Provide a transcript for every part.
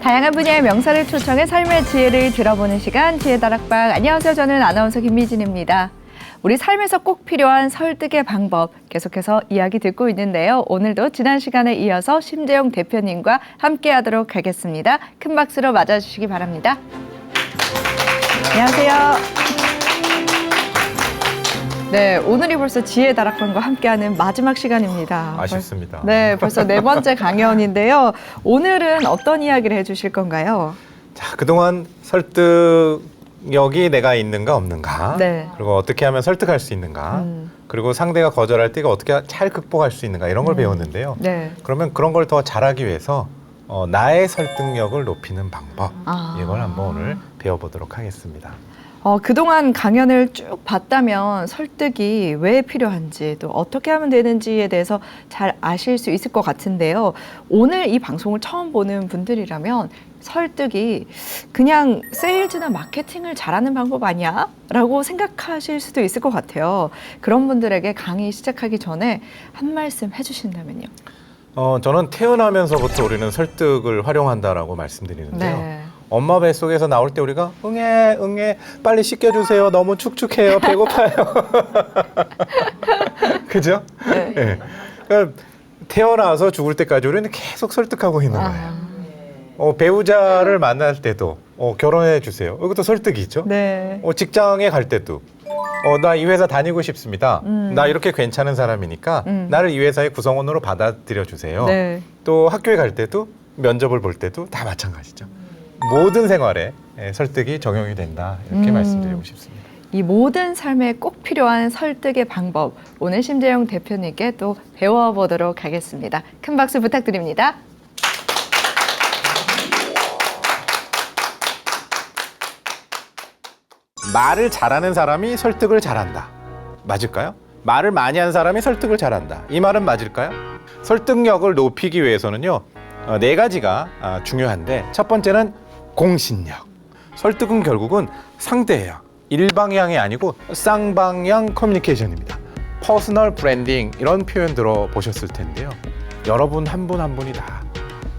다양한 분야의 명사를 초청해 삶의 지혜를 들어보는 시간, 지혜다락방. 안녕하세요. 저는 아나운서 김미진입니다. 우리 삶에서 꼭 필요한 설득의 방법 계속해서 이야기 듣고 있는데요. 오늘도 지난 시간에 이어서 심재용 대표님과 함께하도록 하겠습니다. 큰 박수로 맞아주시기 바랍니다. 안녕하세요. 네, 오늘이 벌써 지혜다락방과 함께하는 마지막 시간입니다. 아쉽습니다. 네, 벌써 네 번째 강연인데요. 오늘은 어떤 이야기를 해주실 건가요? 자, 그동안 설득력이 내가 있는가 없는가, 네. 그리고 어떻게 하면 설득할 수 있는가, 그리고 상대가 거절할 때 어떻게 잘 극복할 수 있는가 이런 걸 배웠는데요. 네. 그러면 그런 걸 더 잘하기 위해서 나의 설득력을 높이는 방법, 아. 이걸 한번 오늘 배워보도록 하겠습니다. 그동안 강연을 쭉 봤다면 설득이 왜 필요한지 또 어떻게 하면 되는지에 대해서 잘 아실 수 있을 것 같은데요. 오늘 이 방송을 처음 보는 분들이라면 설득이 그냥 세일즈나 마케팅을 잘하는 방법 아니야? 라고 생각하실 수도 있을 것 같아요. 그런 분들에게 강의 시작하기 전에 한 말씀 해주신다면요. 저는 태어나면서부터 우리는 설득을 활용한다라고 말씀드리는데요. 네. 엄마 뱃속에서 나올 때 우리가 응애 응애 빨리 씻겨주세요. 너무 축축해요. 배고파요. 그죠? 네. 네. 그러니까 태어나서 죽을 때까지 우리는 계속 설득하고 있는 거예요. 배우자를 만날 때도 결혼해 주세요. 이것도 설득이죠. 네. 직장에 갈 때도 나 이 회사 다니고 싶습니다. 나 이렇게 괜찮은 사람이니까 나를 이 회사의 구성원으로 받아들여 주세요. 네. 또 학교에 갈 때도 면접을 볼 때도 다 마찬가지죠. 모든 생활에 설득이 적용이 된다 이렇게 말씀드리고 싶습니다. 이 모든 삶에 꼭 필요한 설득의 방법, 오늘 심재용 대표님께 또 배워보도록 하겠습니다. 큰 박수 부탁드립니다. 말을 잘하는 사람이 설득을 잘한다. 맞을까요? 말을 많이 한 사람이 설득을 잘한다. 이 말은 맞을까요? 설득력을 높이기 위해서는요, 네 가지가 중요한데, 첫 번째는 공신력. 설득은 결국은 상대예요. 일방향이 아니고 쌍방향 커뮤니케이션입니다. 퍼스널 브랜딩 이런 표현 들어보셨을 텐데요. 여러분 한 분 한 분이 다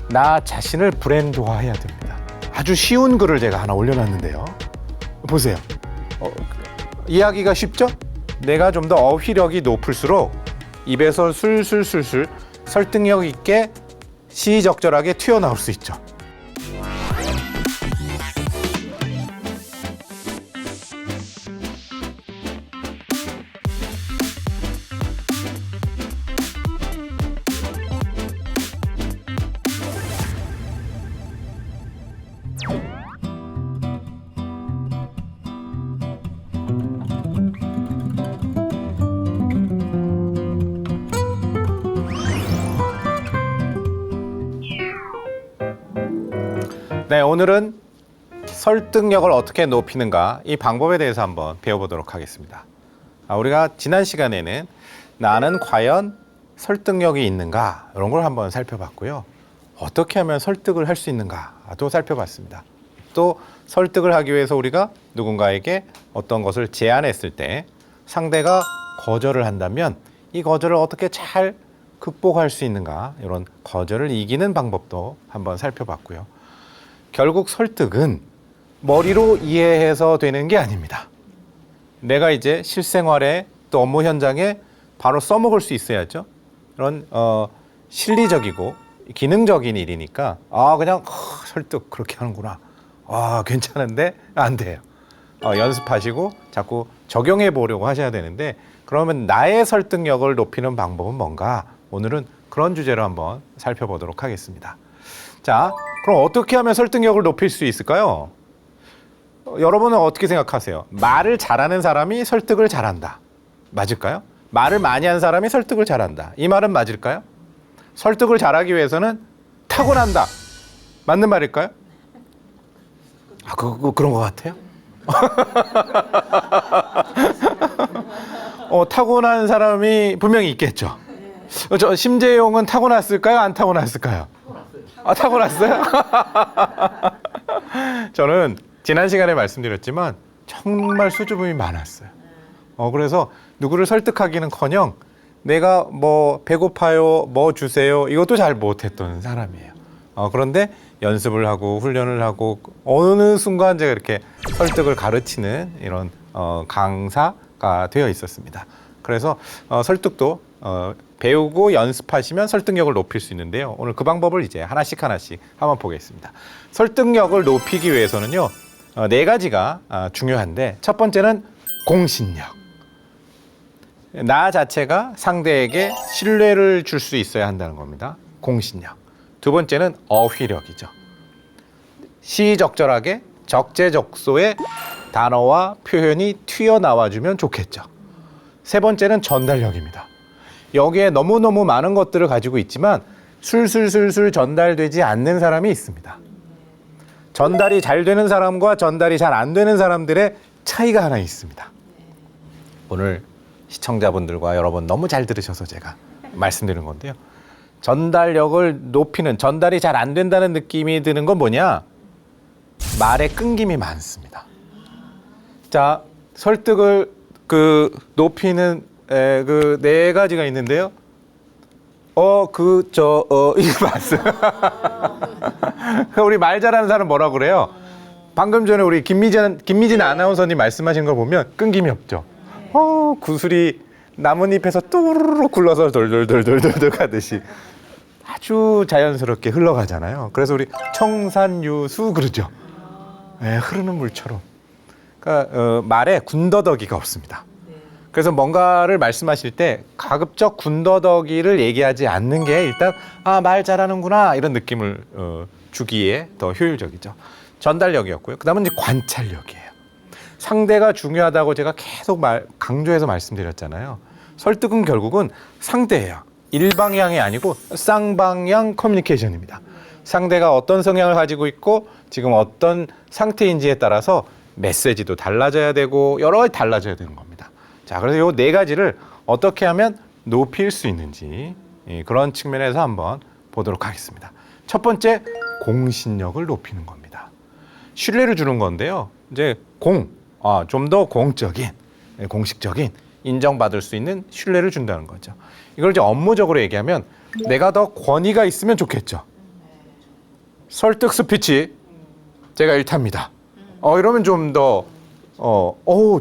나 자신을 브랜드화해야 됩니다. 아주 쉬운 글을 제가 하나 올려놨는데요. 보세요. 이야기가 쉽죠? 내가 좀 더 어휘력이 높을수록 입에서 술술술술 설득력 있게 시적절하게 튀어나올 수 있죠. 네, 오늘은 설득력을 어떻게 높이는가 이 방법에 대해서 한번 배워보도록 하겠습니다. 우리가 지난 시간에는 나는 과연 설득력이 있는가 이런 걸 한번 살펴봤고요. 어떻게 하면 설득을 할 수 있는가도 살펴봤습니다. 또 설득을 하기 위해서 우리가 누군가에게 어떤 것을 제안했을 때 상대가 거절을 한다면 이 거절을 어떻게 잘 극복할 수 있는가 이런 거절을 이기는 방법도 한번 살펴봤고요. 결국 설득은 머리로 이해해서 되는 게 아닙니다. 내가 이제 실생활에 또 업무 현장에 바로 써먹을 수 있어야죠. 그런 실리적이고 기능적인 일이니까 그냥 설득 그렇게 하는구나. 괜찮은데 안 돼요. 연습하시고 자꾸 적용해 보려고 하셔야 되는데 그러면 나의 설득력을 높이는 방법은 뭔가? 오늘은 그런 주제로 한번 살펴보도록 하겠습니다. 자, 그럼 어떻게 하면 설득력을 높일 수 있을까요? 여러분은 어떻게 생각하세요? 말을 잘하는 사람이 설득을 잘한다. 맞을까요? 말을 많이 한 사람이 설득을 잘한다. 이 말은 맞을까요? 설득을 잘하기 위해서는 타고난다. 맞는 말일까요? 그런 것 같아요? 타고난 사람이 분명히 있겠죠. 심재용은 타고났을까요? 안 타고났을까요? 타고났어요? 저는 지난 시간에 말씀드렸지만 정말 수줍음이 많았어요. 그래서 누구를 설득하기는커녕 내가 뭐 배고파요, 뭐 주세요 이것도 잘 못했던 사람이에요. 그런데 연습을 하고 훈련을 하고 어느 순간 제가 이렇게 설득을 가르치는 이런 강사가 되어 있었습니다. 그래서 설득도 배우고 연습하시면 설득력을 높일 수 있는데요. 오늘 그 방법을 이제 하나씩 한번 보겠습니다. 설득력을 높이기 위해서는요, 네 가지가 중요한데, 첫 번째는 공신력. 나 자체가 상대에게 신뢰를 줄 수 있어야 한다는 겁니다. 공신력. 두 번째는 어휘력이죠. 시적절하게 적재적소의 단어와 표현이 튀어나와주면 좋겠죠. 세 번째는 전달력입니다. 여기에 너무너무 많은 것들을 가지고 있지만 술술술술 전달되지 않는 사람이 있습니다. 전달이 잘 되는 사람과 전달이 잘 안 되는 사람들의 차이가 하나 있습니다. 오늘 시청자분들과 여러분 너무 잘 들으셔서 제가 말씀드리는 건데요. 전달력을 높이는, 전달이 잘 안 된다는 느낌이 드는 건 뭐냐? 말에 끊김이 많습니다. 자, 설득을 높이는 그 네 가지가 있는데요. 이거 맞어요. 우리 말 잘하는 사람 뭐라고 그래요? 방금 전에 우리 김미진 아나운서님 말씀하신 걸 보면 끊김이 없죠. 구슬이 나뭇잎에서 뚜루루루 굴러서 돌돌돌돌돌 가듯이 아주 자연스럽게 흘러가잖아요. 그래서 우리 청산유수 그러죠. 네, 흐르는 물처럼. 그러니까 말에 군더더기가 없습니다. 그래서 뭔가를 말씀하실 때 가급적 군더더기를 얘기하지 않는 게 일단 말 잘하는구나 이런 느낌을 주기에 더 효율적이죠. 전달력이었고요. 그다음은 이제 관찰력이에요. 상대가 중요하다고 제가 계속 강조해서 말씀드렸잖아요. 설득은 결국은 상대예요. 일방향이 아니고 쌍방향 커뮤니케이션입니다. 상대가 어떤 성향을 가지고 있고 지금 어떤 상태인지에 따라서 메시지도 달라져야 되고 여러 가지 달라져야 되는 겁니다. 자, 그래서 이 네 가지를 어떻게 하면 높일 수 있는지 그런 측면에서 한번 보도록 하겠습니다. 첫 번째, 공신력을 높이는 겁니다. 신뢰를 주는 건데요. 이제 좀 더 공적인, 공식적인 인정받을 수 있는 신뢰를 준다는 거죠. 이걸 이제 업무적으로 얘기하면 내가 더 권위가 있으면 좋겠죠. 설득 스피치 제가 1타입니다. 이러면 좀 더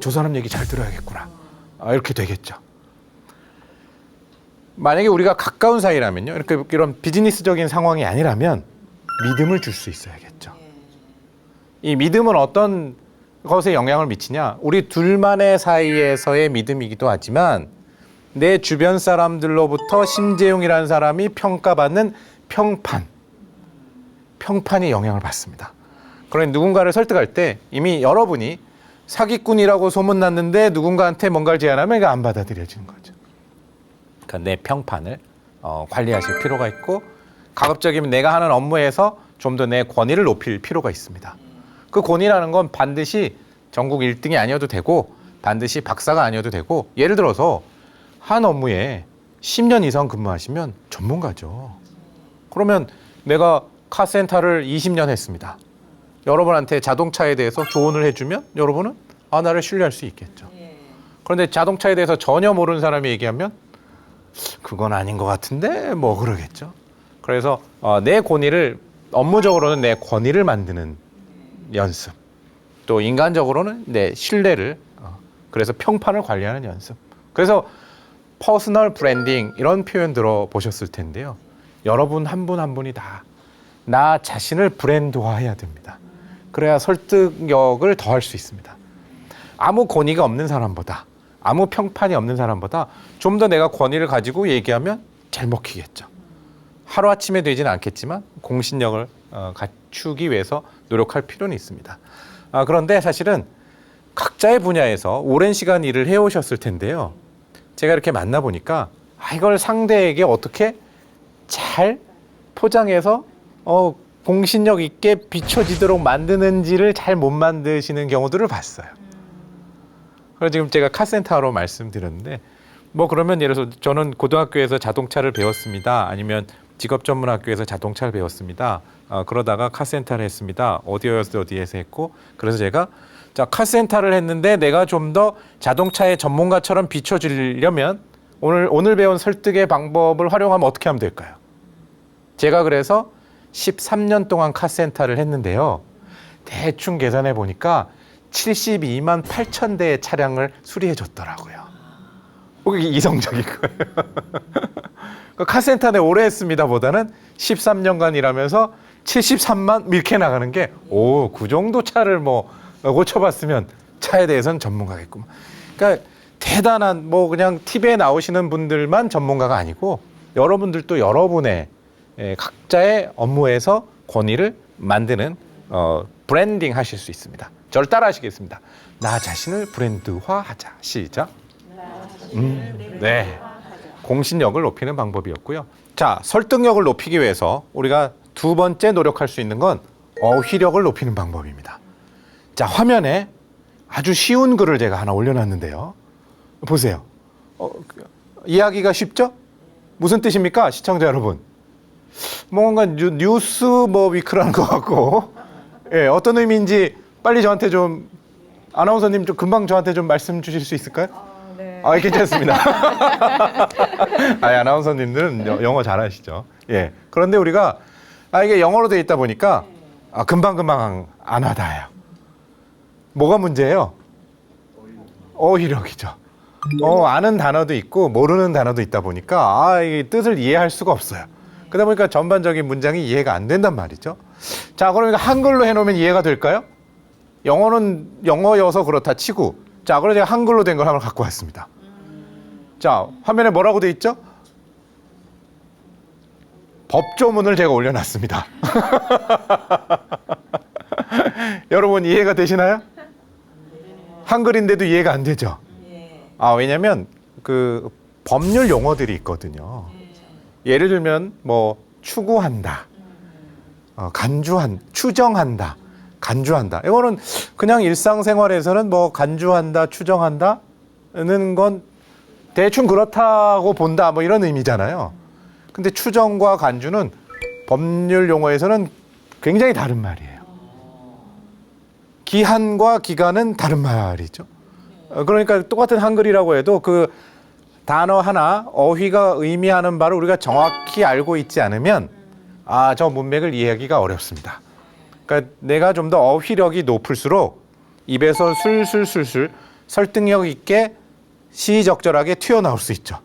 저 사람 얘기 잘 들어야겠구나. 이렇게 되겠죠. 만약에 우리가 가까운 사이라면요. 이런 비즈니스적인 상황이 아니라면 믿음을 줄 수 있어야겠죠. 이 믿음은 어떤 것에 영향을 미치냐? 우리 둘만의 사이에서의 믿음이기도 하지만 내 주변 사람들로부터 심재용이라는 사람이 평가받는 평판이 영향을 받습니다. 그러니 누군가를 설득할 때 이미 여러분이 사기꾼이라고 소문났는데 누군가한테 뭔가를 제안하면 이거 안 받아들여지는 거죠. 그러니까 내 평판을 관리하실 필요가 있고 가급적이면 내가 하는 업무에서 좀 더 내 권위를 높일 필요가 있습니다. 그 권위라는 건 반드시 전국 1등이 아니어도 되고 반드시 박사가 아니어도 되고 예를 들어서 한 업무에 10년 이상 근무하시면 전문가죠. 그러면 내가 카센터를 20년 했습니다. 여러분한테 자동차에 대해서 조언을 해주면 여러분은 나를 신뢰할 수 있겠죠. 그런데 자동차에 대해서 전혀 모르는 사람이 얘기하면 그건 아닌 것 같은데 뭐 그러겠죠. 그래서 내 권위를 업무적으로는 내 권위를 만드는 연습, 또 인간적으로는 내 신뢰를 그래서 평판을 관리하는 연습. 그래서 퍼스널 브랜딩 이런 표현 들어보셨을 텐데요. 여러분 한 분 한 분이 다 나 자신을 브랜드화해야 됩니다. 그래야 설득력을 더할 수 있습니다. 아무 권위가 없는 사람보다 아무 평판이 없는 사람보다 좀 더 내가 권위를 가지고 얘기하면 잘 먹히겠죠. 하루아침에 되지는 않겠지만 공신력을 갖추기 위해서 노력할 필요는 있습니다. 그런데 사실은 각자의 분야에서 오랜 시간 일을 해오셨을 텐데요. 제가 이렇게 만나보니까 이걸 상대에게 어떻게 잘 포장해서 공신력 있게 비춰지도록 만드는지를 잘 못 만드시는 경우들을 봤어요. 그래서 지금 제가 카센터로 말씀드렸는데 그러면 예를 들어서 저는 고등학교에서 자동차를 배웠습니다. 아니면 직업전문학교에서 자동차를 배웠습니다. 그러다가 카센터를 했습니다. 어디에서 했고 그래서 제가 카센터를 했는데 내가 좀 더 자동차의 전문가처럼 비춰지려면 오늘 배운 설득의 방법을 활용하면 어떻게 하면 될까요? 제가 그래서 13년 동안 카센터를 했는데요. 대충 계산해 보니까 72만 8천 대의 차량을 수리해 줬더라고요. 이게 이성적인 거예요. 카센터 내 오래 했습니다 보다는 13년간 일하면서 73만 이렇게 나가는 게, 그 정도 차를 뭐 고쳐봤으면 차에 대해서는 전문가겠구만. 그러니까 대단한, 그냥 TV에 나오시는 분들만 전문가가 아니고 여러분들도 여러분의 각자의 업무에서 권위를 만드는 브랜딩 하실 수 있습니다. 저를 따라 하시겠습니다. 나 자신을 브랜드화하자. 시작. 네. 공신력을 높이는 방법이었고요. 자, 설득력을 높이기 위해서 우리가 두 번째 노력할 수 있는 건 어휘력을 높이는 방법입니다. 자, 화면에 아주 쉬운 글을 제가 하나 올려놨는데요. 보세요. 이해하기가 쉽죠? 무슨 뜻입니까, 시청자 여러분? 뭔가 뉴스 위크라는 것 같고, 예, 어떤 의미인지 빨리 저한테 좀, 아나운서님 좀 금방 저한테 좀 말씀 주실 수 있을까요? 네. 괜찮습니다. 아나운서님들은 영어 잘하시죠. 예. 그런데 우리가 이게 영어로 되어 있다 보니까 금방 안 와닿아요. 뭐가 문제예요? 어휘력이죠. 아는 단어도 있고 모르는 단어도 있다 보니까 이 뜻을 이해할 수가 없어요. 그러다 보니까 전반적인 문장이 이해가 안 된단 말이죠. 자, 그러니까 한글로 해놓으면 이해가 될까요? 영어는 영어여서 그렇다 치고, 자, 그래서 제가 한글로 된 걸 한번 갖고 왔습니다. 자, 화면에 뭐라고 돼 있죠? 법조문을 제가 올려놨습니다. 여러분 이해가 되시나요? 한글인데도 이해가 안 되죠? 왜냐면 그 법률 용어들이 있거든요. 예를 들면 추구한다, 추정한다, 간주한다. 이거는 그냥 일상생활에서는 간주한다, 추정한다는 건 대충 그렇다고 본다, 이런 의미잖아요. 근데 추정과 간주는 법률 용어에서는 굉장히 다른 말이에요. 기한과 기간은 다른 말이죠. 그러니까 똑같은 한글이라고 해도 그 단어 하나, 어휘가 의미하는 바를 우리가 정확히 알고 있지 않으면 저 문맥을 이해하기가 어렵습니다. 그러니까 내가 좀 더 어휘력이 높을수록 입에서 술술술술 설득력 있게 시적절하게 튀어나올 수 있죠.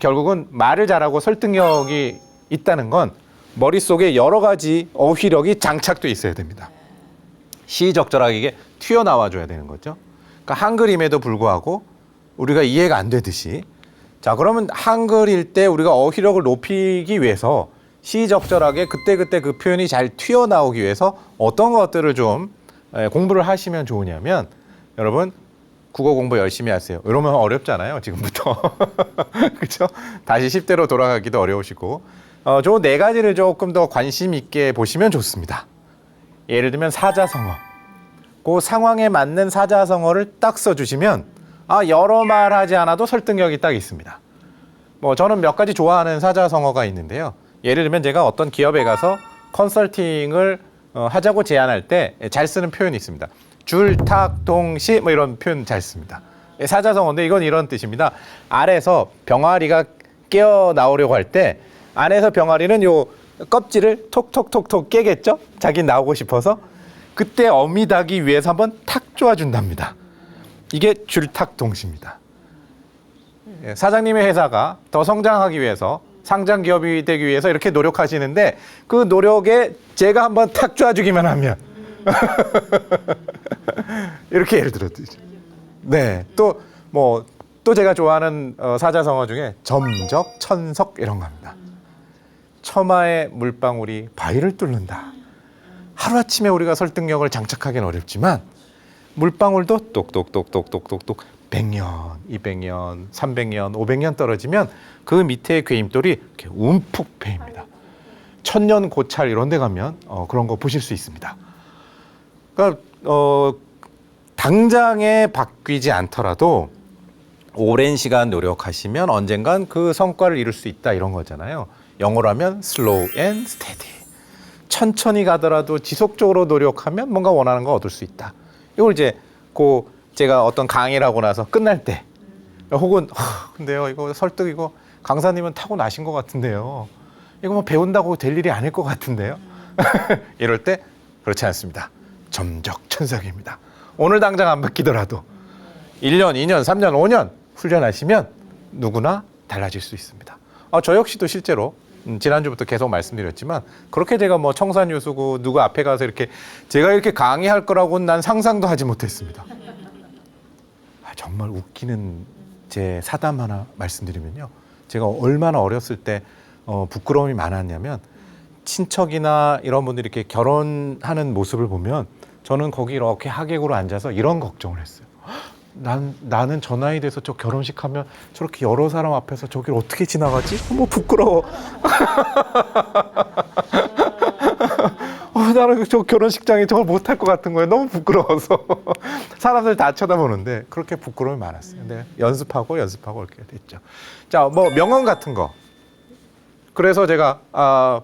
결국은 말을 잘하고 설득력이 있다는 건 머릿속에 여러 가지 어휘력이 장착돼 있어야 됩니다. 시적절하게 튀어나와줘야 되는 거죠. 그러니까 한글임에도 불구하고 우리가 이해가 안 되듯이, 자, 그러면 한글일 때 우리가 어휘력을 높이기 위해서 시적절하게 그때그때 그 표현이 잘 튀어나오기 위해서 어떤 것들을 좀 공부를 하시면 좋으냐면, 여러분 국어 공부 열심히 하세요. 이러면 어렵잖아요, 지금부터. 그렇죠? 다시 10대로 돌아가기도 어려우시고, 저 네 가지를 조금 더 관심 있게 보시면 좋습니다. 예를 들면 사자성어. 그 상황에 맞는 사자성어를 딱 써주시면 여러 말 하지 않아도 설득력이 딱 있습니다. 저는 몇 가지 좋아하는 사자성어가 있는데요. 예를 들면 제가 어떤 기업에 가서 컨설팅을 하자고 제안할 때 잘 쓰는 표현이 있습니다. 줄탁동시 이런 표현 잘 씁니다. 사자성어인데 이건 이런 뜻입니다. 알에서 병아리가 깨어 나오려고 할 때 안에서 병아리는 요 껍질을 톡톡톡톡 깨겠죠? 자기 나오고 싶어서. 그때 어미닭이 위에서 한번 탁 쪼아준답니다. 이게 줄탁동시입니다. 사장님의 회사가 더 성장하기 위해서, 상장 기업이 되기 위해서 이렇게 노력하시는데 그 노력에 제가 한번 탁 쪼아주기만 하면 이렇게 예를 들었죠. 네, 또 제가 좋아하는 사자성어 중에 점적, 천석 이런 겁니다. 처마의 물방울이 바위를 뚫는다. 하루아침에 우리가 설득력을 장착하기는 어렵지만 물방울도 똑똑똑똑똑똑똑 100년, 200년, 300년, 500년 떨어지면 그 밑에 괴임돌이 이렇게 움푹 패입니다. 천년 고찰 이런 데 가면 그런 거 보실 수 있습니다. 그러니까 당장에 바뀌지 않더라도 오랜 시간 노력하시면 언젠간 그 성과를 이룰 수 있다, 이런 거잖아요. 영어로 하면 slow and steady. 천천히 가더라도 지속적으로 노력하면 뭔가 원하는 거 얻을 수 있다. 이걸 이제 제가 어떤 강의를 하고 나서 끝날 때, 혹은 근데요 이거 설득, 이거 강사님은 타고 나신 것 같은데요, 이거 뭐 배운다고 될 일이 아닐 것 같은데요. 이럴 때 그렇지 않습니다. 점적천석입니다. 오늘 당장 안 바뀌더라도 1년, 2년, 3년, 5년 훈련하시면 누구나 달라질 수 있습니다. 저 역시도 실제로 지난주부터 계속 말씀드렸지만 그렇게 제가 뭐 청산유수고 누구 앞에 가서 이렇게 제가 이렇게 강의할 거라고는 난 상상도 하지 못했습니다. 정말 웃기는 제 사담 하나 말씀드리면요. 제가 얼마나 어렸을 때 부끄러움이 많았냐면 친척이나 이런 분들이 이렇게 결혼하는 모습을 보면 저는 거기 이렇게 하객으로 앉아서 이런 걱정을 했어요. 나는 저 나이 돼서 저 결혼식 하면 저렇게 여러 사람 앞에서 저길 어떻게 지나가지? 뭐 부끄러워. 나는 저 결혼식장에 저걸 못할 것 같은 거예요. 너무 부끄러워서. 사람들 다 쳐다보는데 그렇게 부끄러움이 많았어요. 근데 연습하고 이렇게 됐죠. 자, 뭐 명언 같은 거. 그래서 제가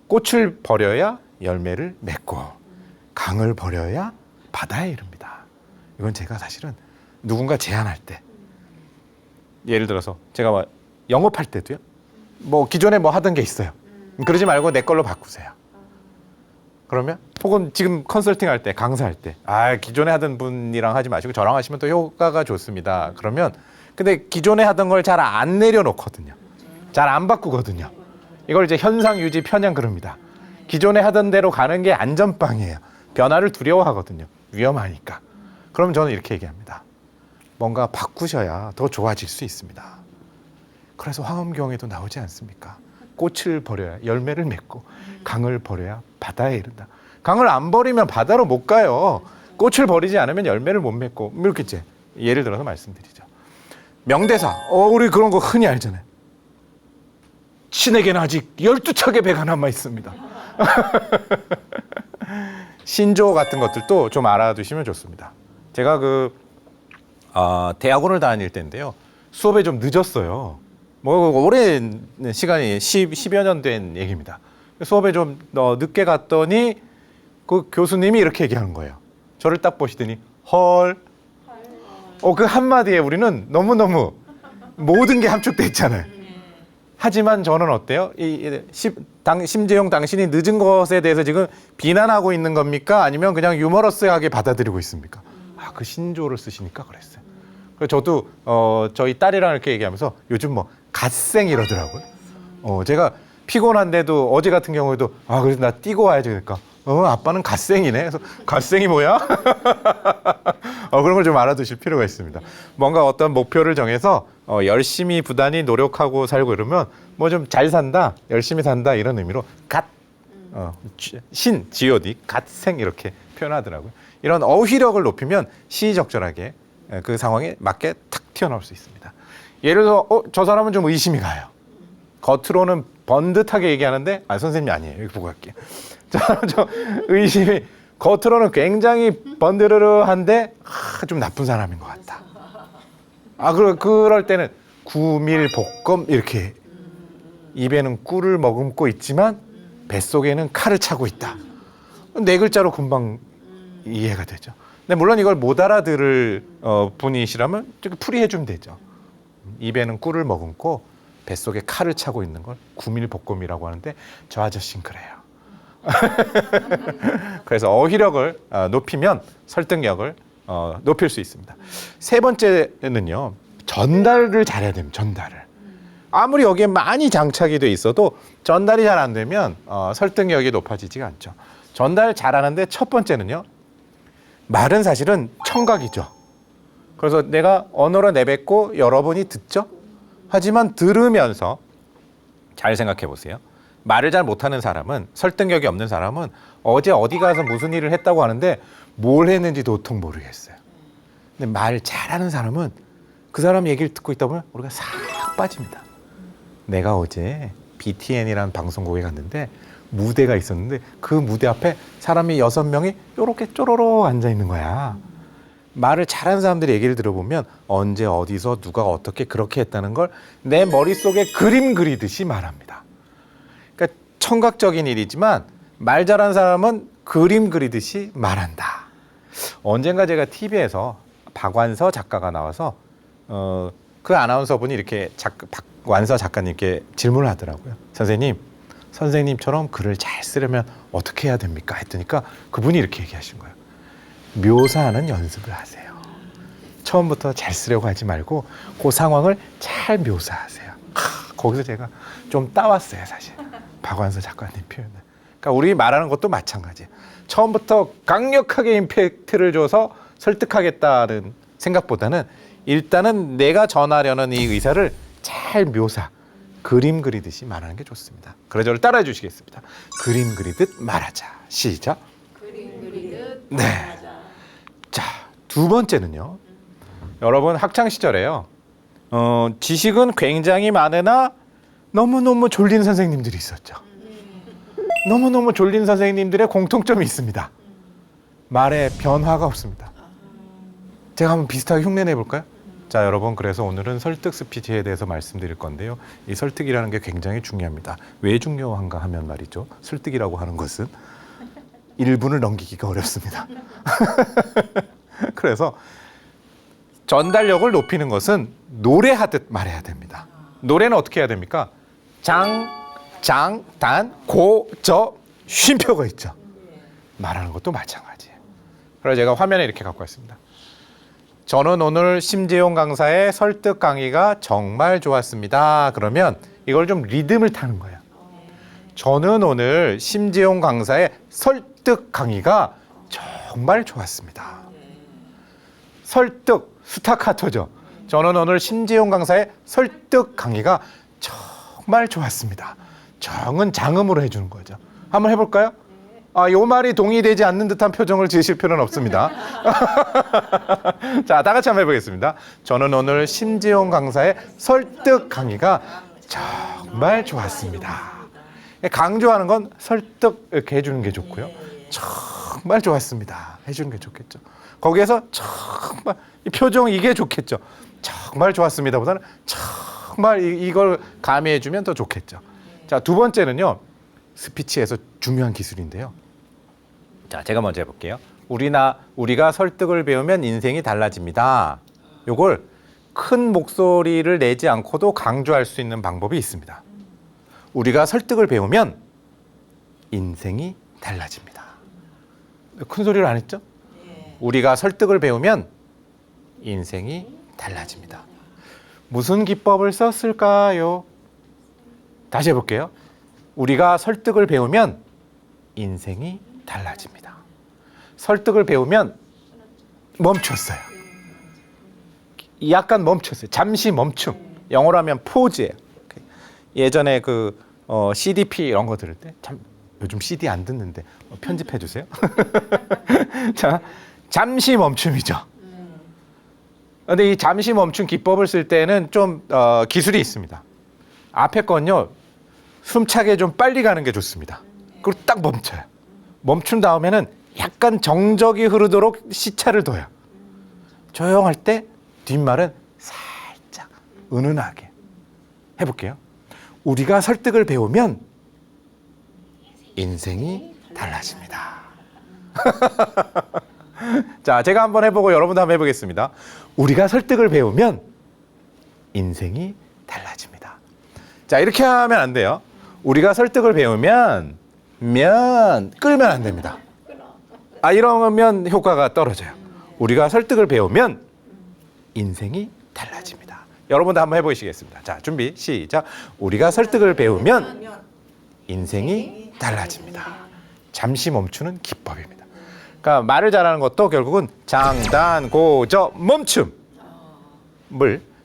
꽃을 버려야 열매를 맺고 강을 버려야 바다에 이릅니다. 이건 제가 사실은 누군가 제안할 때 예를 들어서 제가 뭐 영업할 때도요. 뭐 기존에 뭐 하던 게 있어요. 그러지 말고 내 걸로 바꾸세요. 그러면 혹은 지금 컨설팅 할 때, 강사할 때 기존에 하던 분이랑 하지 마시고 저랑 하시면 또 효과가 좋습니다. 그러면 근데 기존에 하던 걸 잘 안 내려놓거든요. 잘 안 바꾸거든요. 이걸 이제 현상 유지 편향 그럽니다. 기존에 하던 대로 가는 게 안전빵이에요. 변화를 두려워하거든요. 위험하니까. 그럼 저는 이렇게 얘기합니다. 뭔가 바꾸셔야 더 좋아질 수 있습니다. 그래서 화엄경에도 나오지 않습니까? 꽃을 버려야 열매를 맺고 강을 버려야 바다에 이른다. 강을 안 버리면 바다로 못 가요. 꽃을 버리지 않으면 열매를 못 맺고 이렇게 이제 예를 들어서 말씀드리죠. 명대사. 우리 그런 거 흔히 알잖아요. 신에게는 아직 12척의 배가 남아 있습니다. 신조 같은 것들도 좀 알아두시면 좋습니다. 제가 대학원을 다닐 때인데요. 수업에 좀 늦었어요. 뭐 오랜 시간이 10여 년 된 얘기입니다. 수업에 좀 늦게 갔더니 그 교수님이 이렇게 얘기하는 거예요. 저를 딱 보시더니 헐. 그 한마디에 우리는 너무너무 모든 게 함축돼 있잖아요. 하지만 저는 어때요? 심재용 당신이 늦은 것에 대해서 지금 비난하고 있는 겁니까? 아니면 그냥 유머러스하게 받아들이고 있습니까? 그 신조를 쓰시니까 그랬어요. 그래서 저도 저희 딸이랑 이렇게 얘기하면서 요즘 뭐 갓생 이러더라고요. 제가 피곤한데도 어제 같은 경우에도 그래서 나 뛰고 와야지 그러니까 아빠는 갓생이네. 그래서 갓생이 뭐야? 그런 걸 좀 알아두실 필요가 있습니다. 뭔가 어떤 목표를 정해서 열심히 부단히 노력하고 살고 이러면 뭐 좀 잘 산다, 열심히 산다 이런 의미로 G.O.D. 갓생 이렇게 표현하더라고요. 이런 어휘력을 높이면 시의적절하게 그 상황에 맞게 탁 튀어나올 수 있습니다. 예를 들어 저 사람은 좀 의심이 가요. 겉으로는 번듯하게 얘기하는데 선생님이 아니에요. 여기 보고 갈게요. 저 의심이 겉으로는 굉장히 번드르르한데 좀 나쁜 사람인 것 같다. 그럴 때는 구밀복검 이렇게 입에는 꿀을 머금고 있지만 뱃속에는 칼을 차고 있다. 네 글자로 금방 이해가 되죠. 근데 물론 이걸 못 알아들을 분이시라면 풀이해 주면 되죠. 입에는 꿀을 머금고 뱃속에 칼을 차고 있는 걸 구밀복검이라고 하는데 저 아저씨는 그래요. 그래서 어휘력을 높이면 설득력을 높일 수 있습니다. 세 번째는요. 전달을 잘해야 됩니다. 전달을. 아무리 여기에 많이 장착이 돼 있어도 전달이 잘 안 되면 설득력이 높아지지가 않죠. 전달 잘하는데 첫 번째는요. 말은 사실은 청각이죠. 그래서 내가 언어로 내뱉고 여러분이 듣죠. 하지만 들으면서 잘 생각해 보세요. 말을 잘 못하는 사람은 설득력이 없는 사람은 어제 어디 가서 무슨 일을 했다고 하는데 뭘 했는지 도통 모르겠어요. 근데 말 잘하는 사람은 그 사람 얘기를 듣고 있다 보면 우리가 싹 빠집니다. 내가 어제 BTN이라는 방송국에 갔는데 무대가 있었는데 그 무대 앞에 사람이 6명이 이렇게 쪼로로 앉아 있는 거야. 말을 잘하는 사람들의 얘기를 들어보면 언제 어디서 누가 어떻게 그렇게 했다는 걸 내 머릿속에 그림 그리듯이 말합니다. 그러니까 청각적인 일이지만 말 잘하는 사람은 그림 그리듯이 말한다. 언젠가 제가 TV에서 박완서 작가가 나와서 그 아나운서분이 이렇게 완서 작가님께 질문을 하더라고요. 선생님처럼 글을 잘 쓰려면 어떻게 해야 됩니까? 했더니까 그분이 이렇게 얘기하신 거예요. 묘사하는 연습을 하세요. 처음부터 잘 쓰려고 하지 말고 그 상황을 잘 묘사하세요. 거기서 제가 좀 따왔어요, 사실. 박완서 작가님 표현을. 그러니까 우리 말하는 것도 마찬가지예요. 처음부터 강력하게 임팩트를 줘서 설득하겠다는 생각보다는 일단은 내가 전하려는 이 의사를 잘 묘사, 그림 그리듯이 말하는 게 좋습니다. 그래서 저를 따라해 주시겠습니다. 그림 그리듯 말하자. 시작. 그림 그리듯 네. 말하자. 자, 두 번째는요. 여러분 학창 시절에요. 지식은 굉장히 많으나 너무너무 졸린 선생님들이 있었죠. 너무너무 졸린 선생님들의 공통점이 있습니다. 말에 변화가 없습니다. 제가 한번 비슷하게 흉내내 볼까요? 자, 여러분, 그래서 오늘은 설득 스피치에 대해서 말씀드릴 건데요. 이 설득이라는 게 굉장히 중요합니다. 왜 중요한가 하면 말이죠. 설득이라고 하는 것은 1분을 넘기기가 어렵습니다. 그래서 전달력을 높이는 것은 노래하듯 말해야 됩니다. 노래는 어떻게 해야 됩니까? 장, 단, 고, 저, 쉼표가 있죠. 말하는 것도 마찬가지예요. 그래서 제가 화면에 이렇게 갖고 왔습니다. 저는 오늘 심재용 강사의 설득 강의가 정말 좋았습니다. 그러면 이걸 좀 리듬을 타는 거예요. 저는 오늘 심재용 강사의 설득 강의가 정말 좋았습니다. 설득, 스타카토죠. 저는 오늘 심재용 강사의 설득 강의가 정말 좋았습니다. 정은 장음으로 해주는 거죠. 한번 해볼까요? 요 말이 동의되지 않는 듯한 표정을 지으실 필요는 없습니다. 자, 다 같이 한번 해보겠습니다. 저는 오늘 심재용 강사의 설득 강의가 정말 좋았습니다. 강조하는 건 설득 이렇게 해주는 게 좋고요. 정말 좋았습니다. 해주는 게 좋겠죠. 거기에서 정말 이 표정 이게 좋겠죠. 정말 좋았습니다 보다는 정말 이걸 가미해주면 더 좋겠죠. 자, 두 번째는요. 스피치에서 중요한 기술인데요. 자, 제가 먼저 해볼게요. 우리가 설득을 배우면 인생이 달라집니다. 요걸 큰 목소리를 내지 않고도 강조할 수 있는 방법이 있습니다. 우리가 설득을 배우면 인생이 달라집니다. 큰 소리를 안 했죠? 우리가 설득을 배우면 인생이 달라집니다. 무슨 기법을 썼을까요? 다시 해볼게요. 우리가 설득을 배우면 인생이 달라집니다. 설득을 배우면 멈췄어요. 약간 멈췄어요. 잠시 멈춤. 영어로 하면 포즈예요. 예전에 CDP 이런 거 들을 때 참 요즘 CD 안 듣는데 편집해 주세요. 자, 잠시 멈춤이죠. 근데 이 잠시 멈춤 기법을 쓸 때는 좀 기술이 있습니다. 앞에 건요. 숨차게 좀 빨리 가는 게 좋습니다. 그리고 딱 멈춰요. 멈춘 다음에는 약간 정적이 흐르도록 시차를 둬요. 조용할 때 뒷말은 살짝 은은하게 해볼게요. 우리가 설득을 배우면 인생이 달라집니다. 자, 제가 한번 해보고 여러분도 한번 해보겠습니다. 우리가 설득을 배우면 인생이 달라집니다. 자, 이렇게 하면 안 돼요. 우리가 설득을 배우면 끌면 안 됩니다. 이러면 효과가 떨어져요. 우리가 설득을 배우면 인생이 달라집니다. 여러분도 한번 해보시겠습니다. 자, 준비 시작. 우리가 설득을 배우면 인생이 달라집니다. 잠시 멈추는 기법입니다. 그러니까 말을 잘하는 것도 결국은 장단 고저 멈춤을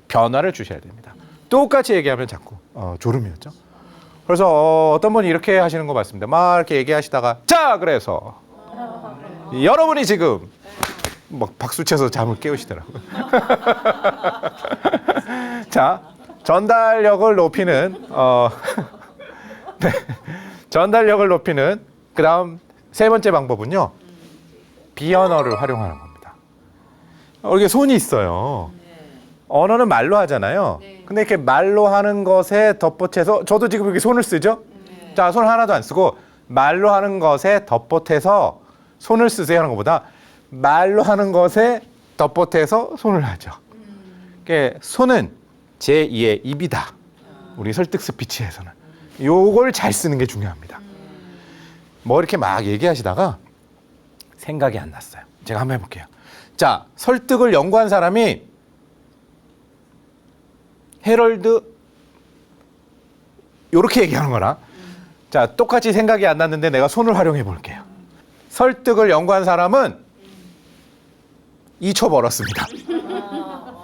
변화를 주셔야 됩니다. 똑같이 얘기하면 자꾸 졸음이 오죠. 그래서 어떤 분이 이렇게 하시는 거 봤습니다. 막 이렇게 얘기하시다가 자, 그래서 여러분이 지금 막 박수 쳐서 잠을 깨우시더라고요. 자, 전달력을 높이는 네, 전달력을 높이는 그다음 세 번째 방법은요. 비언어를 활용하는 겁니다. 이게 손이 있어요. 언어는 말로 하잖아요. 근데 이렇게 말로 하는 것에 덧붙여서 저도 지금 이렇게 손을 쓰죠. 자, 손 하나도 안 쓰고 말로 하는 것에 덧붙여서 손을 쓰세요 하는 것보다 말로 하는 것에 덧붙여서 손을 하죠. 손은 제2의 입이다. 우리 설득 스피치에서는. 요걸 잘 쓰는 게 중요합니다. 뭐 이렇게 막 얘기하시다가 생각이 안 났어요. 제가 한번 해볼게요. 자, 설득을 연구한 사람이 헤럴드 요렇게 얘기하는 거랑 자, 똑같이 생각이 안 났는데 내가 손을 활용해 볼게요. 설득을 연구한 사람은 2초 벌었습니다.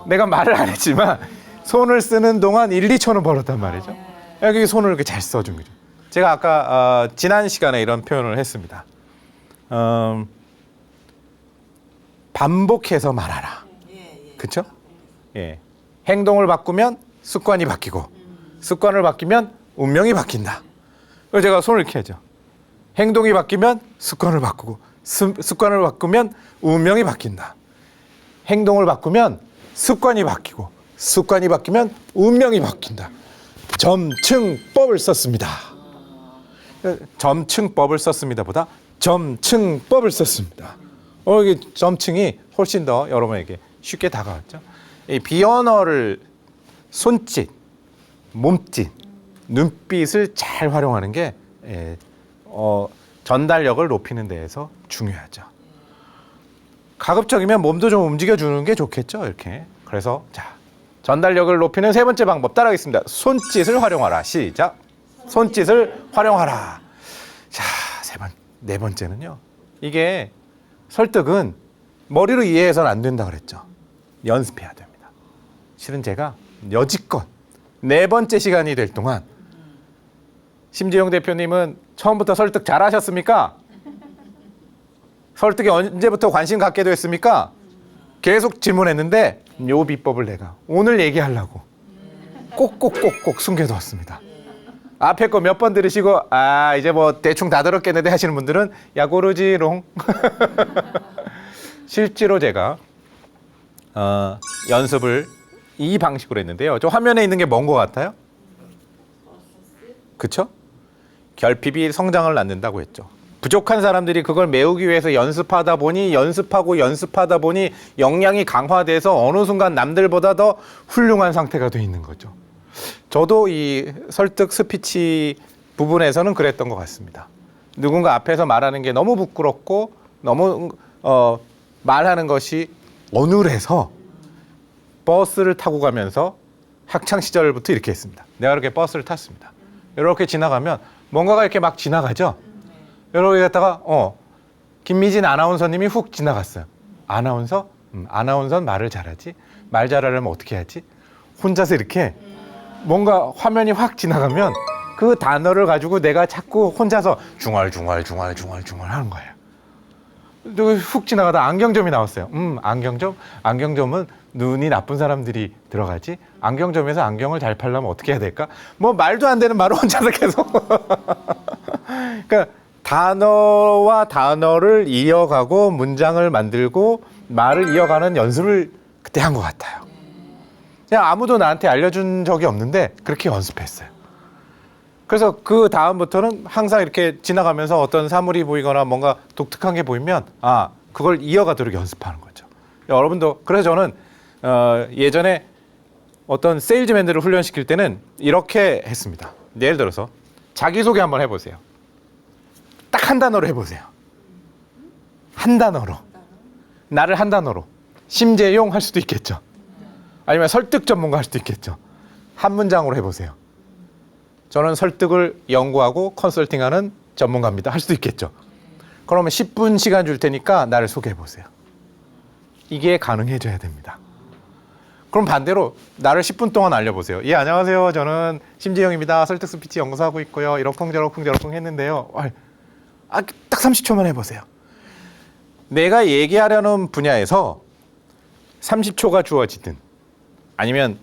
내가 말을 안 했지만 손을 쓰는 동안 1, 2초는 벌었단 말이죠. 여기 손을 이렇게 잘 써준 거죠. 제가 아까 지난 시간에 이런 표현을 했습니다. 반복해서 말하라. 그렇죠? 예. 행동을 바꾸면 습관이 바뀌고 습관을 바뀌면 운명이 바뀐다. 그래서 제가 손을 이렇게 하죠. 행동이 바뀌면 습관을 바꾸고 습관을 바꾸면 운명이 바뀐다. 행동을 바꾸면 습관이 바뀌고 습관이 바뀌면 운명이 바뀐다. 점층법을 썼습니다. 점층법을 썼습니다보다 점층법을 썼습니다. 이게 점층이 훨씬 더 여러분에게 쉽게 다가왔죠. 이 비언어를 손짓, 몸짓, 눈빛을 잘 활용하는 게 전달력을 높이는 데에서 중요하죠. 가급적이면 몸도 좀 움직여주는 게 좋겠죠. 이렇게. 그래서 자, 전달력을 높이는 세 번째 방법 따라하겠습니다. 손짓을 활용하라. 시작. 손짓을 활용하라. 자, 네 번째는요. 이게 설득은 머리로 이해해서는 안 된다 그랬죠. 연습해야 됩니다. 실은 제가 여지껏 네 번째 시간이 될 동안 심지영 대표님은 처음부터 설득 잘하셨습니까? 설득에 언제부터 관심 갖게 됐습니까? 계속 질문했는데 요 비법을 내가 오늘 얘기하려고 꼭꼭꼭꼭 숨겨두었습니다. 앞에 거 몇 번 들으시고 이제 뭐 대충 다 들었겠는데 하시는 분들은 야고르지롱. 실제로 제가 연습을 이 방식으로 했는데요. 저 화면에 있는 게 뭔 것 같아요? 그쵸? 결핍이 성장을 낳는다고 했죠. 부족한 사람들이 그걸 메우기 위해서 연습하다 보니 역량이 강화돼서 어느 순간 남들보다 더 훌륭한 상태가 돼 있는 거죠. 저도 이 설득 스피치 부분에서는 그랬던 것 같습니다. 누군가 앞에서 말하는 게 너무 부끄럽고 너무 말하는 것이 어눌해서 버스를 타고 가면서 학창 시절부터 이렇게 했습니다. 내가 이렇게 버스를 탔습니다. 이렇게 지나가면 뭔가가 이렇게 막 지나가죠. 이렇게 갔다가 김미진 아나운서님이 훅 지나갔어요. 아나운서? 아나운서는 말을 잘하지. 말 잘하려면 어떻게 하지? 혼자서 이렇게 뭔가 화면이 확 지나가면 그 단어를 가지고 내가 자꾸 혼자서 중얼중얼 하는 거예요. 또 훅 지나가다 안경점이 나왔어요. 안경점? 안경점은 눈이 나쁜 사람들이 들어가지. 안경점에서 안경을 잘 팔려면 어떻게 해야 될까? 뭐 말도 안 되는 말을 혼자서 계속. 그러니까 단어와 단어를 이어가고 문장을 만들고 말을 이어가는 연습을 그때 한 것 같아요. 그냥 아무도 나한테 알려준 적이 없는데 그렇게 연습했어요. 그래서 그 다음부터는 항상 이렇게 지나가면서 어떤 사물이 보이거나 뭔가 독특한 게 보이면 그걸 이어가도록 연습하는 거죠. 여러분도 그래서 저는 예전에 어떤 세일즈맨들을 훈련시킬 때는 이렇게 했습니다. 예를 들어서 자기소개 한번 해보세요. 딱 한 단어로 해보세요. 한 단어로. 나를 한 단어로. 심재용 할 수도 있겠죠. 아니면 설득 전문가 할 수도 있겠죠. 한 문장으로 해보세요. 저는 설득을 연구하고 컨설팅하는 전문가입니다. 할 수도 있겠죠. 그러면 10분 시간 줄 테니까 나를 소개해보세요. 이게 가능해져야 됩니다. 그럼 반대로 나를 10분 동안 알려보세요. 예, 안녕하세요. 저는 심재영입니다. 설득 스피치 연구하고 있고요. 이러쿵저러쿵 했는데요. 딱 30초만 해보세요. 내가 얘기하려는 분야에서 30초가 주어지든 아니면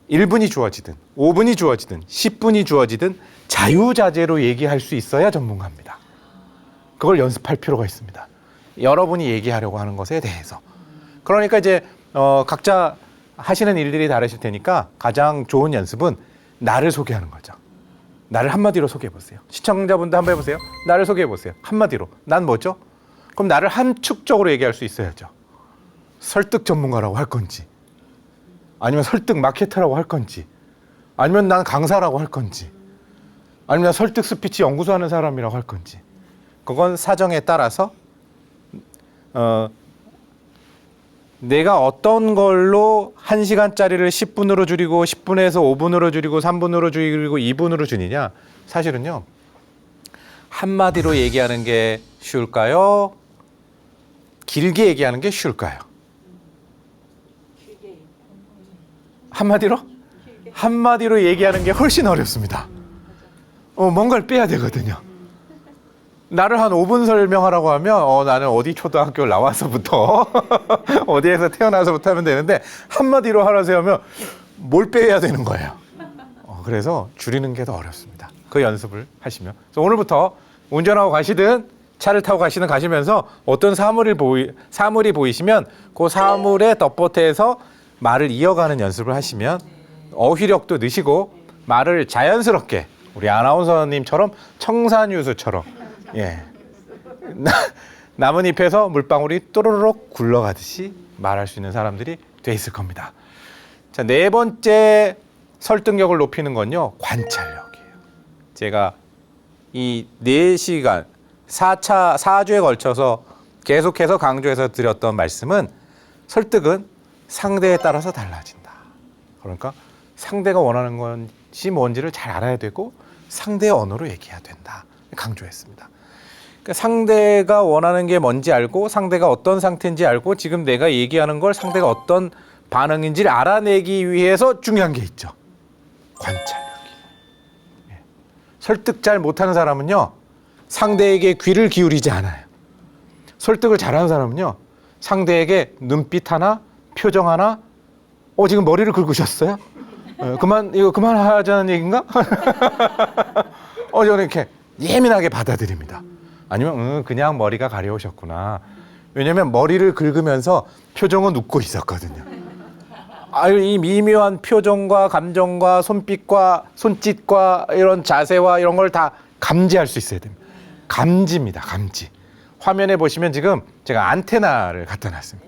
1분이 주어지든 5분이 주어지든 10분이 주어지든 자유자재로 얘기할 수 있어야 전문가입니다. 그걸 연습할 필요가 있습니다. 여러분이 얘기하려고 하는 것에 대해서. 그러니까 이제 각자 하시는 일들이 다르실 테니까 가장 좋은 연습은 나를 소개하는 거죠. 나를 한마디로 소개해보세요. 시청자분도 한번 해보세요. 나를 소개해보세요. 한마디로. 난 뭐죠? 그럼 나를 함축적으로 얘기할 수 있어야죠. 설득 전문가라고 할 건지 아니면 설득 마케터라고 할 건지 아니면 난 강사라고 할 건지, 아니면 난 설득 스피치 연구소하는 사람이라고 할 건지, 그건 사정에 따라서 내가 어떤 걸로 1시간짜리를 10분으로 줄이고 10분에서 5분으로 줄이고 3분으로 줄이고 2분으로 줄이냐, 사실은요 한마디로 얘기하는 게 쉬울까요? 길게 얘기하는 게 쉬울까요? 한마디로? 한마디로 얘기하는 게 훨씬 어렵습니다. 뭔가를 빼야 되거든요. 나를 한 5분 설명하라고 하면 나는 어디 초등학교 나와서부터 어디에서 태어나서부터 하면 되는데 한마디로 하라고 하면 뭘 빼야 되는 거예요. 그래서 줄이는 게 더 어렵습니다. 그 연습을 하시면. 그래서 오늘부터 운전하고 가시든 차를 타고 가시면서 어떤 사물이 보이시면 그 사물에 덧보태서 말을 이어가는 연습을 하시면 어휘력도 느시고 말을 자연스럽게 우리 아나운서님처럼 청산유수처럼 나뭇잎에서 물방울이 또르륵 굴러가듯이 말할 수 있는 사람들이 돼 있을 겁니다. 자, 네 번째 설득력을 높이는 건요, 관찰력이에요. 제가 이 4시간 4주에 걸쳐서 계속해서 강조해서 드렸던 말씀은 설득은 상대에 따라서 달라진다. 그러니까 상대가 원하는 것이 뭔지를 잘 알아야 되고 상대의 언어로 얘기해야 된다. 강조했습니다. 그러니까 상대가 원하는 게 뭔지 알고 상대가 어떤 상태인지 알고 지금 내가 얘기하는 걸 상대가 어떤 반응인지를 알아내기 위해서 중요한 게 있죠. 관찰력이. 설득 잘 못하는 사람은요, 상대에게 귀를 기울이지 않아요. 설득을 잘하는 사람은요, 상대에게 눈빛 하나, 표정 하나, 지금 머리를 긁으셨어요? 이거 그만하자는 얘기인가? 저는 이렇게 예민하게 받아들입니다. 아니면 그냥 머리가 가려우셨구나. 왜냐면 머리를 긁으면서 표정은 웃고 있었거든요. 이 미묘한 표정과 감정과 손빛과 손짓과 이런 자세와 이런 걸 다 감지할 수 있어야 됩니다. 감지입니다. 감지. 화면에 보시면 지금 제가 안테나를 갖다 놨습니다.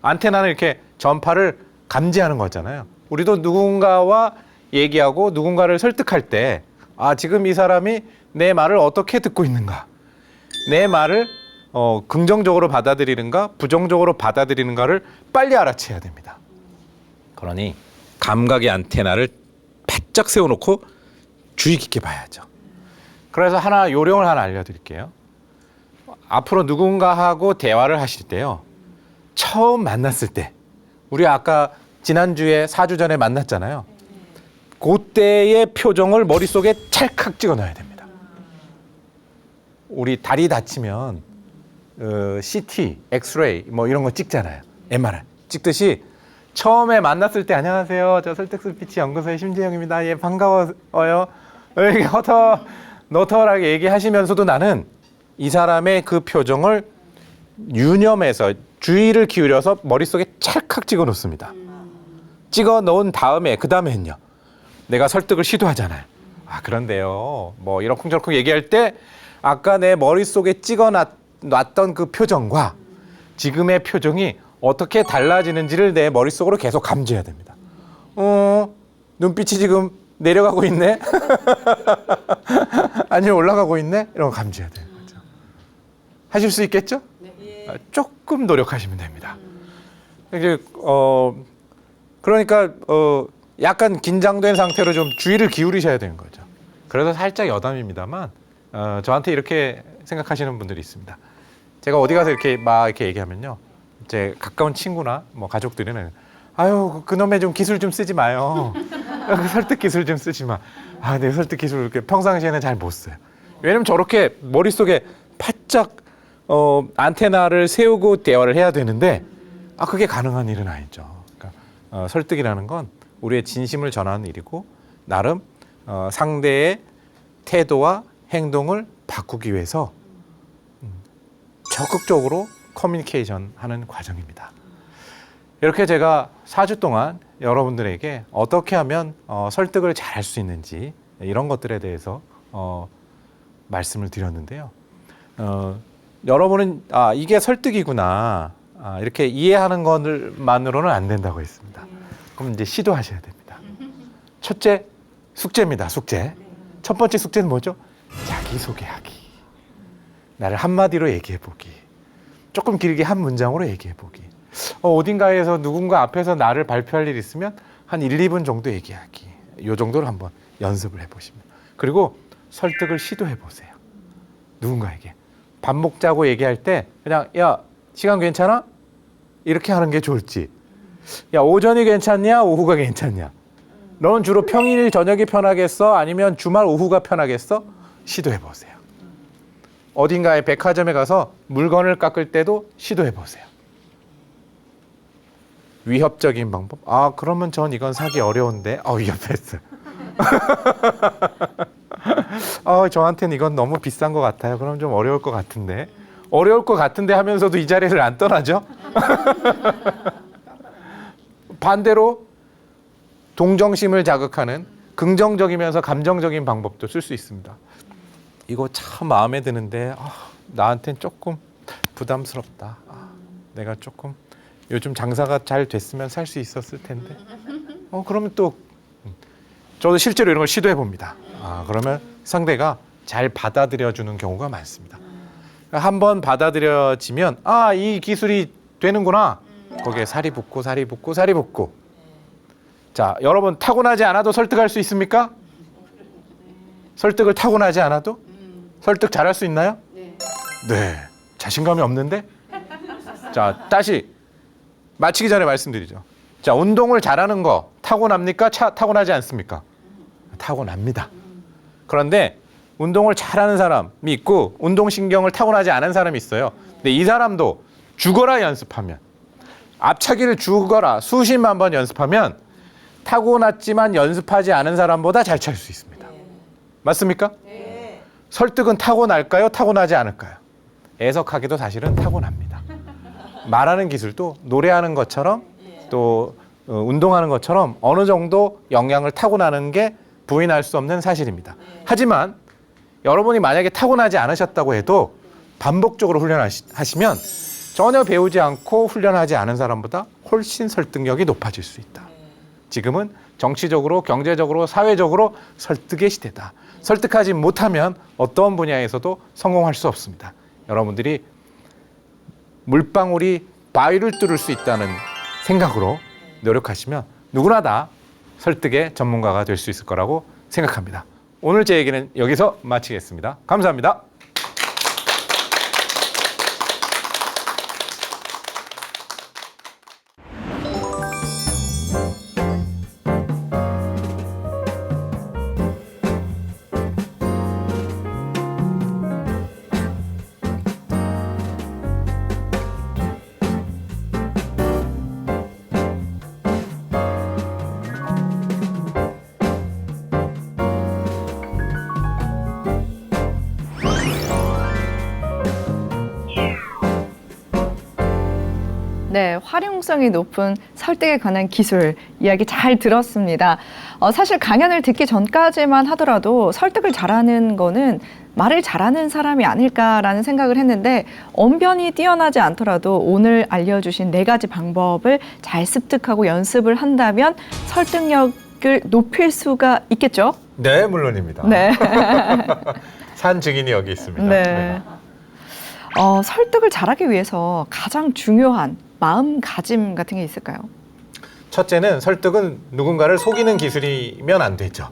안테나는 이렇게 전파를 감지하는 거잖아요. 우리도 누군가와 얘기하고 누군가를 설득할 때 지금 이 사람이 내 말을 어떻게 듣고 있는가, 내 말을 긍정적으로 받아들이는가 부정적으로 받아들이는가를 빨리 알아채야 됩니다. 그러니 감각의 안테나를 바짝 세워놓고 주의 깊게 봐야죠. 그래서 요령을 하나 알려드릴게요. 앞으로 누군가하고 대화를 하실 때요, 처음 만났을 때, 우리 아까 지난주에 4주 전에 만났잖아요. 그때의 표정을 머릿속에 찰칵 찍어 놔야 됩니다. 우리 다리 다치면 CT, 엑스레이 뭐 이런 거 찍잖아요. MRI 찍듯이 처음에 만났을 때 안녕하세요. 저 설득 스피치 연구소의 심재영입니다. 예, 반가워요. 이렇게 너털하게 얘기하시면서도 나는 이 사람의 그 표정을 유념해서 주의를 기울여서 머릿속에 찰칵 찍어 놓습니다. 찍어 놓은 다음에 그 다음에는요, 내가 설득을 시도하잖아요. 그런데요, 뭐 이러쿵저러쿵 얘기할 때 아까 내 머릿속에 찍어 놨던 그 표정과 지금의 표정이 어떻게 달라지는지를 내 머릿속으로 계속 감지해야 됩니다. 눈빛이 지금 내려가고 있네? 아니면 올라가고 있네? 이런 거 감지해야 되는 거죠. 하실 수 있겠죠? 네. 조금 노력하시면 됩니다. 그러니까 약간 긴장된 상태로 좀 주의를 기울이셔야 되는 거죠. 그래서 살짝 여담입니다만 저한테 이렇게 생각하시는 분들이 있습니다. 제가 어디 가서 이렇게 얘기하면요, 제 가까운 친구나 뭐 가족들은 그놈의 좀 기술 좀 쓰지 마요. 그 설득 기술 좀 쓰지 마. 내 설득 기술 이렇게 평상시에는 잘 못 써요. 왜냐면 저렇게 머릿속에 바짝 안테나를 세우고 대화를 해야 되는데 그게 가능한 일은 아니죠. 그러니까 설득이라는 건 우리의 진심을 전하는 일이고 나름 상대의 태도와 행동을 바꾸기 위해서 적극적으로 커뮤니케이션 하는 과정입니다. 이렇게 제가 4주 동안 여러분들에게 어떻게 하면 설득을 잘 할 수 있는지 이런 것들에 대해서 말씀을 드렸는데요. 여러분은 이게 설득이구나 이렇게 이해하는 것만으로는 안 된다고 했습니다. 그럼 이제 시도하셔야 됩니다. 첫째, 숙제입니다. 숙제. 첫 번째 숙제는 뭐죠? 자기소개하기. 나를 한마디로 얘기해보기. 조금 길게 한 문장으로 얘기해보기. 어딘가에서 누군가 앞에서 나를 발표할 일 있으면 한 1, 2분 정도 얘기하기. 이 정도를 한번 연습을 해보시면. 그리고 설득을 시도해보세요. 누군가에게. 밥 먹자고 얘기할 때 그냥 야, 시간 괜찮아? 이렇게 하는 게 좋을지. 야, 오전이 괜찮냐? 오후가 괜찮냐? 너는 주로 평일 저녁이 편하겠어? 아니면 주말 오후가 편하겠어? 시도해보세요. 어딘가에 백화점에 가서 물건을 깎을 때도 시도해보세요. 위협적인 방법? 아, 그러면 전 이건 사기 어려운데. 위협했어요. 저한테는 이건 너무 비싼 것 같아요. 그럼 좀 어려울 것 같은데. 어려울 것 같은데 하면서도 이 자리를 안 떠나죠? 반대로 동정심을 자극하는 긍정적이면서 감정적인 방법도 쓸 수 있습니다. 이거 참 마음에 드는데 나한테는 조금 부담스럽다. 내가 조금 요즘 장사가 잘 됐으면 살 수 있었을 텐데. 그러면 또 저도 실제로 이런 걸 시도해 봅니다. 그러면 상대가 잘 받아들여주는 경우가 많습니다. 한번 받아들여지면 이 기술이 되는구나. 거기에 살이 붙고 살이 붙고 살이 붙고. 자, 여러분 타고나지 않아도 설득할 수 있습니까? 설득을 타고나지 않아도? 설득 잘할 수 있나요? 네. 자신감이 없는데? 자, 다시 마치기 전에 말씀드리죠. 자, 운동을 잘하는 거 타고납니까? 타고나지 않습니까? 타고납니다. 그런데 운동을 잘하는 사람이 있고 운동신경을 타고나지 않은 사람이 있어요. 근데 이 사람도 죽어라 연습하면, 앞차기를 죽어라 수십만 번 연습하면 타고났지만 연습하지 않은 사람보다 잘 찰 수 있습니다. 맞습니까? 네. 설득은 타고날까요? 타고나지 않을까요? 애석하게도 사실은 타고납니다. 말하는 기술도 노래하는 것처럼 또 운동하는 것처럼 어느 정도 영향을 타고나는 게 부인할 수 없는 사실입니다. 하지만 여러분이 만약에 타고나지 않으셨다고 해도 반복적으로 훈련하시면 전혀 배우지 않고 훈련하지 않은 사람보다 훨씬 설득력이 높아질 수 있다. 지금은 정치적으로, 경제적으로, 사회적으로 설득의 시대다. 설득하지 못하면 어떤 분야에서도 성공할 수 없습니다. 여러분들이 물방울이 바위를 뚫을 수 있다는 생각으로 노력하시면 누구나 다 설득의 전문가가 될 수 있을 거라고 생각합니다. 오늘 제 얘기는 여기서 마치겠습니다. 감사합니다. 네, 활용성이 높은 설득에 관한 기술 이야기 잘 들었습니다. 사실 강연을 듣기 전까지만 하더라도 설득을 잘하는 거는 말을 잘하는 사람이 아닐까라는 생각을 했는데 언변이 뛰어나지 않더라도 오늘 알려주신 4가지 방법을 잘 습득하고 연습을 한다면 설득력을 높일 수가 있겠죠? 네, 물론입니다. 네. 산 증인이 여기 있습니다. 네. 설득을 잘하기 위해서 가장 중요한 마음가짐 같은 게 있을까요? 첫째는 설득은 누군가를 속이는 기술이면 안 되죠.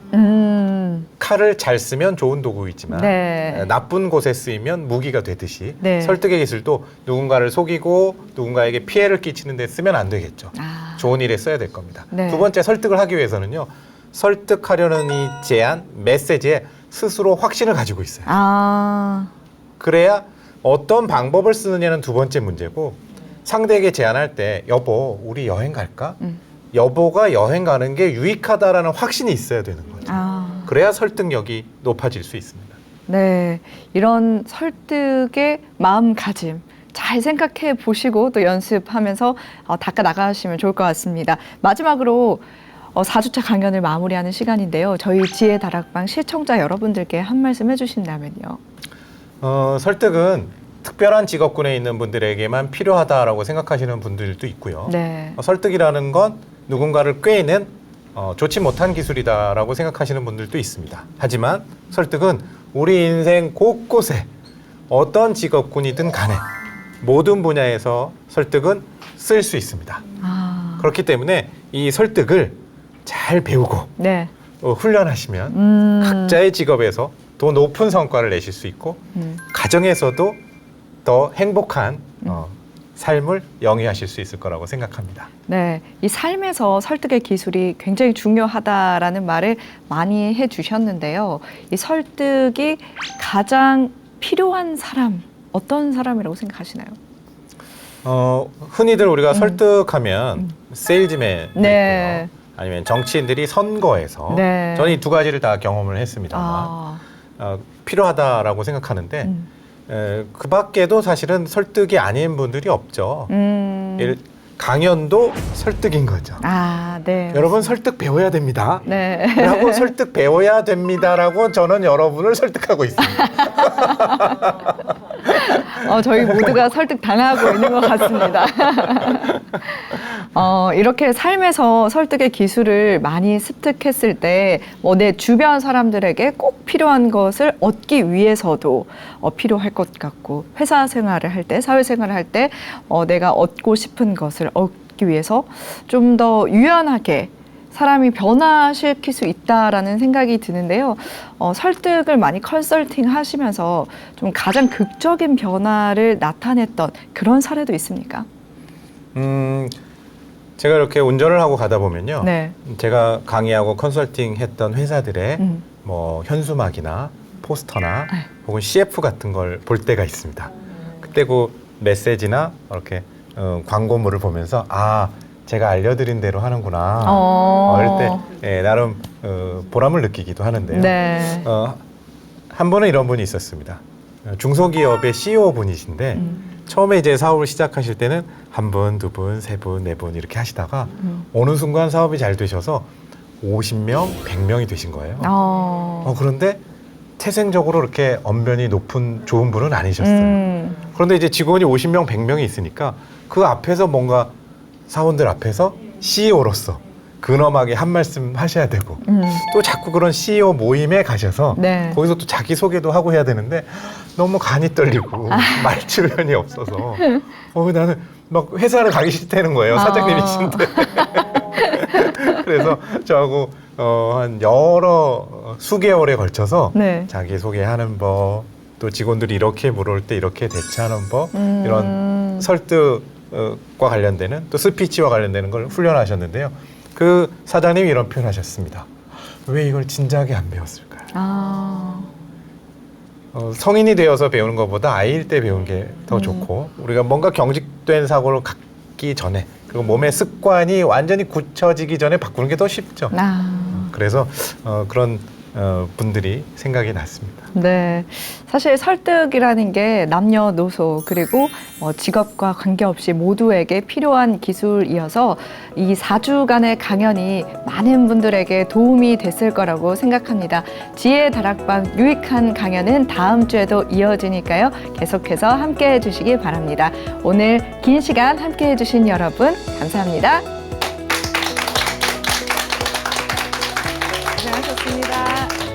칼을 잘 쓰면 좋은 도구이지만 네. 나쁜 곳에 쓰이면 무기가 되듯이 네. 설득의 기술도 누군가를 속이고 누군가에게 피해를 끼치는 데 쓰면 안 되겠죠. 좋은 일에 써야 될 겁니다. 네. 두 번째, 설득을 하기 위해서는요. 설득하려는 이 제안, 메시지에 스스로 확신을 가지고 있어요. 그래야 어떤 방법을 쓰느냐는 두 번째 문제고, 상대에게 제안할 때 여보 우리 여행 갈까? 여보가 여행 가는 게 유익하다라는 확신이 있어야 되는 거죠. 그래야 설득력이 높아질 수 있습니다. 네, 이런 설득의 마음가짐 잘 생각해 보시고 또 연습하면서 닦아 나가시면 좋을 것 같습니다. 마지막으로 4주차 강연을 마무리하는 시간인데요. 저희 지혜 다락방 시청자 여러분들께 한 말씀 해주신다면요. 설득은 특별한 직업군에 있는 분들에게만 필요하다라고 생각하시는 분들도 있고요. 네. 설득이라는 건 누군가를 꿰는 좋지 못한 기술이다라고 생각하시는 분들도 있습니다. 하지만 설득은 우리 인생 곳곳에 어떤 직업군이든 간에 모든 분야에서 설득은 쓸 수 있습니다. 그렇기 때문에 이 설득을 잘 배우고 네. 훈련하시면 각자의 직업에서 더 높은 성과를 내실 수 있고 가정에서도 더 행복한 삶을 영위하실 수 있을 거라고 생각합니다. 네, 이 삶에서 설득의 기술이 굉장히 중요하다라는 말을 많이 해주셨는데요. 이 설득이 가장 필요한 사람, 어떤 사람이라고 생각하시나요? 흔히들 우리가 설득하면 세일즈맨 네. 있고요. 아니면 정치인들이 선거에서 네. 저는 이 두 가지를 다 경험을 했습니다만 필요하다라고 생각하는데 그 밖에도 사실은 설득이 아닌 분들이 없죠. 강연도 설득인 거죠. 네. 여러분 설득 배워야 됩니다. 네. 라고 설득 배워야 됩니다라고 저는 여러분을 설득하고 있습니다. 저희 모두가 설득 당하고 있는 것 같습니다. 이렇게 삶에서 설득의 기술을 많이 습득했을 때, 내 주변 사람들에게 꼭 필요한 것을 얻기 위해서도 필요할 것 같고, 회사 생활을 할 때, 사회 생활을 할 때, 내가 얻고 싶은 것을 얻기 위해서 좀 더 유연하게 사람이 변화시킬 수 있다라는 생각이 드는데요. 설득을 많이 컨설팅 하시면서 좀 가장 극적인 변화를 나타냈던 그런 사례도 있습니까? 제가 이렇게 운전을 하고 가다 보면요. 네. 제가 강의하고 컨설팅 했던 회사들의 뭐 현수막이나 포스터나 네. 혹은 CF 같은 걸 볼 때가 있습니다. 그때 그 메시지나 이렇게 광고물을 보면서 제가 알려드린 대로 하는구나. 이럴 때 나름 보람을 느끼기도 하는데요. 네. 한 분은 이런 분이 있었습니다. 중소기업의 CEO 분이신데 처음에 이제 사업을 시작하실 때는 한 분, 두 분, 세 분, 네 분 이렇게 하시다가 어느 순간 사업이 잘 되셔서 50명, 100명이 되신 거예요. 그런데 태생적으로 이렇게 언변이 높은 좋은 분은 아니셨어요. 그런데 이제 직원이 50명, 100명이 있으니까 그 앞에서 뭔가 사원들 앞에서 CEO로서 근엄하게 한 말씀 하셔야 되고 또 자꾸 그런 CEO 모임에 가셔서 네. 거기서 또 자기소개도 하고 해야 되는데 너무 간이 떨리고 말 주변이 없어서 나는 막 회사를 가기 싫다는 거예요. 사장님이신데. 그래서 저하고 한 수개월에 걸쳐서 네. 자기소개하는 법, 또 직원들이 이렇게 물어올 때 이렇게 대처하는 법, 이런 설득과 관련되는 또 스피치와 관련되는 걸 훈련하셨는데요. 그 사장님이 이런 표현하셨습니다. 왜 이걸 진작에 안 배웠을까요? 성인이 되어서 배우는 것보다 아이일 때 배우는 게 더 좋고 우리가 뭔가 경직된 사고를 갖기 전에 그리고 몸의 습관이 완전히 굳혀지기 전에 바꾸는 게 더 쉽죠. 그래서 그런 분들이 생각이 났습니다. 네, 사실 설득이라는 게 남녀노소 그리고 직업과 관계없이 모두에게 필요한 기술이어서 이 4주간의 강연이 많은 분들에게 도움이 됐을 거라고 생각합니다. 지혜의 다락방 유익한 강연은 다음 주에도 이어지니까요. 계속해서 함께해 주시기 바랍니다. 오늘 긴 시간 함께해 주신 여러분 감사합니다. 고생하셨습니다.